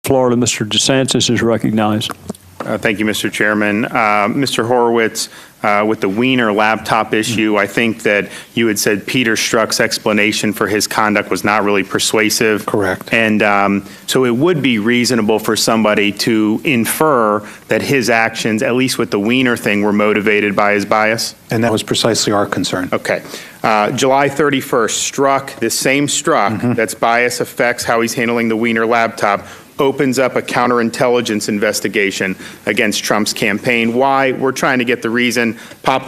Florida. Mr. Desantis is recognized. Thank you, Mr. Chairman. Mr. Horowitz, with the Wiener laptop issue, I think that you had said Peter Strzok's explanation for his conduct was not really persuasive. Correct. And so it would be reasonable for somebody to infer that his actions, at least with the Wiener thing, were motivated by his bias? And that was precisely our concern. Okay. July 31st, Strzok, this same Strzok, that's bias affects how he's handling the Wiener laptop, opens up a counterintelligence investigation against Trump's campaign. Why? We're trying to get the reason.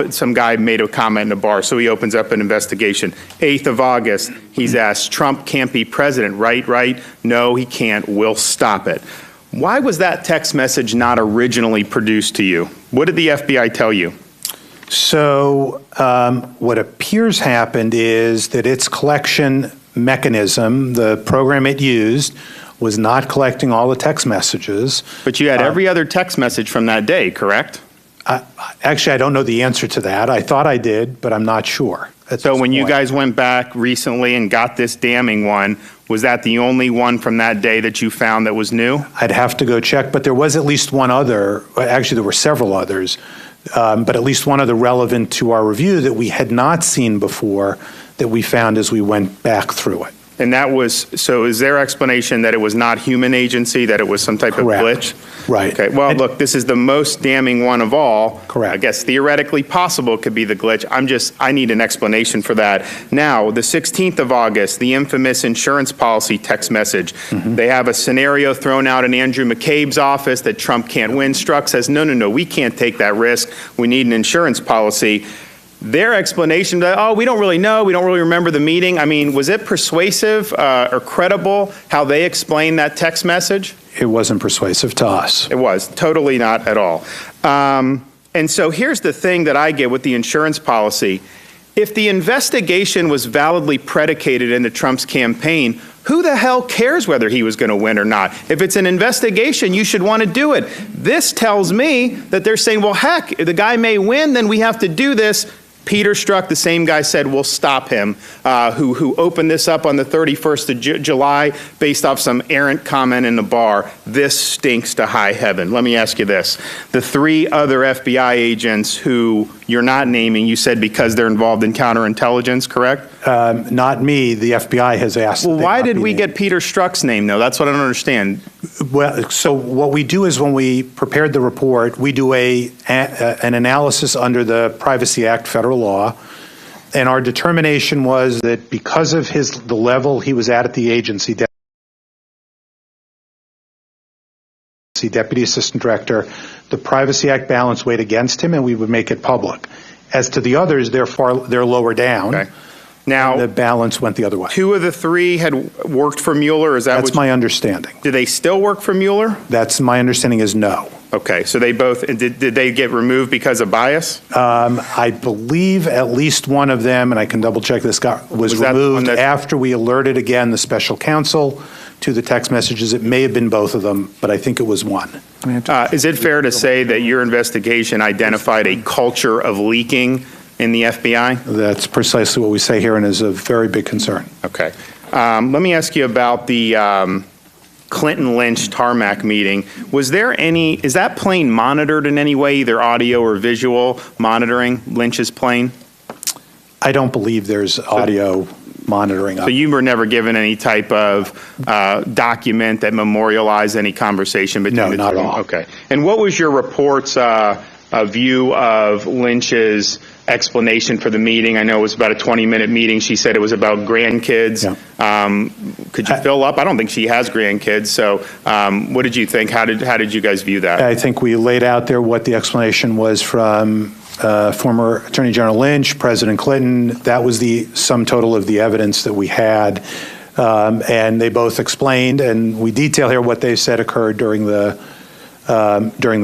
Some guy made a comment in a bar, so he opens up an investigation. 8th of August, he's asked, Trump can't be president, right? Right? No, he can't. We'll stop it. Why was that text message not originally produced to you? What did the FBI tell you? So what appears happened is that its collection mechanism, the program it used, was not collecting all the text messages. But you had every other text message from that day, correct? Actually, I don't know the answer to that. I thought I did, but I'm not sure. So when you guys went back recently and got this damning one, was that the only one from that day that you found that was new? I'd have to go check, but there was at least one other. Actually, there were several others, but at least one other relevant to our review that we had not seen before that we found as we went back through it. And that was, so is their explanation that it was not human agency, that it was some type Correct. of glitch? Right. Okay, well, look, this is the most damning one of all. Correct. I guess theoretically possible it could be the glitch. I need an explanation for that. Now, the 16th of August, the infamous insurance policy text message. They have a scenario thrown out in Andrew McCabe's office that Trump can't win. Strzok says, no, we can't take that risk. We need an insurance policy. Their explanation that, oh, we don't really know, we don't really remember the meeting. I mean, was it persuasive or credible how they explained that text message? It wasn't persuasive to us. It was, totally not at all. And so here's the thing that I get with the insurance policy. If the investigation was validly predicated into Trump's campaign, who the hell cares whether he was going to win or not? If it's an investigation, you should want to do it. This tells me that they're saying, well, heck, the guy may win, then we have to do this. Peter Strzok, the same guy, said, we'll stop him, who opened this up on the 31st of July based off some errant comment in the bar. This stinks to high heaven. Let me ask you this. The 3 other FBI agents who you're not naming, you said because they're involved in counterintelligence, correct? Not me. The FBI has asked. Well, why did we get Peter Strzok's name, though? That's what I don't understand. Well, so what we do is when we prepared the report, we do an analysis under the Privacy Act federal law, and our determination was that because of the level he was at the agency, Deputy Assistant Director, the Privacy Act balance weighed against him, and we would make it public. As to the others, they're lower down. Okay. Now, the balance went the other way. 2 of the 3 had worked for Mueller. Is that That's my understanding. Do they still work for Mueller? That's my understanding is no. Okay, so they both, did they get removed because of bias? I believe at least one of them, and I can double check this, was removed after we alerted again the special counsel to the text messages. It may have been both of them, but I think it was one. Is it fair to say that your investigation identified a culture of leaking in the FBI? That's precisely what we say here and is a very big concern. Okay. Let me ask you about the Clinton-Lynch tarmac meeting. Is that plane monitored in any way, either audio or visual monitoring Lynch's plane? I don't believe there's audio monitoring. So you were never given any type of document that memorialized any conversation between the two? No, not at all. Okay. And what was your report's view of Lynch's explanation for the meeting? I know it was about a 20-minute meeting. She said it was about grandkids. Yeah. Could you fill up? I don't think she has grandkids. So what did you think? How did you guys view that? I think we laid out there what the explanation was from former Attorney General Lynch, President Clinton. That was the sum total of the evidence that we had. And they both explained, and we detail here what they said occurred during the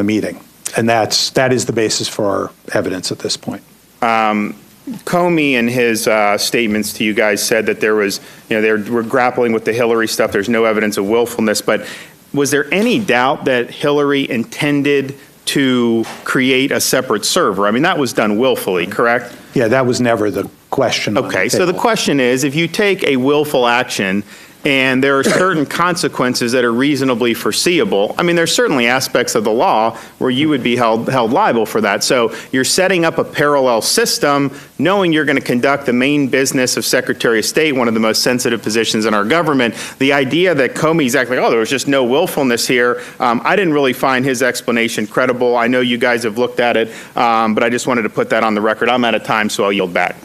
meeting. And that is the basis for our evidence at this point. Comey in his statements to you guys said that there was, they were grappling with the Hillary stuff. There's no evidence of willfulness. But was there any doubt that Hillary intended to create a separate server? I mean, that was done willfully, correct? Yeah, that was never the question. Okay, so the question is, if you take a willful action and there are certain consequences that are reasonably foreseeable. I mean, there's certainly aspects of the law where you would be held liable for that. So you're setting up a parallel system, knowing you're going to conduct the main business of Secretary of State, one of the most sensitive positions in our government. The idea that Comey's acting like, oh, there was just no willfulness here, I didn't really find his explanation credible. I know you guys have looked at it, but I just wanted to put that on the record. I'm out of time, so I'll yield back.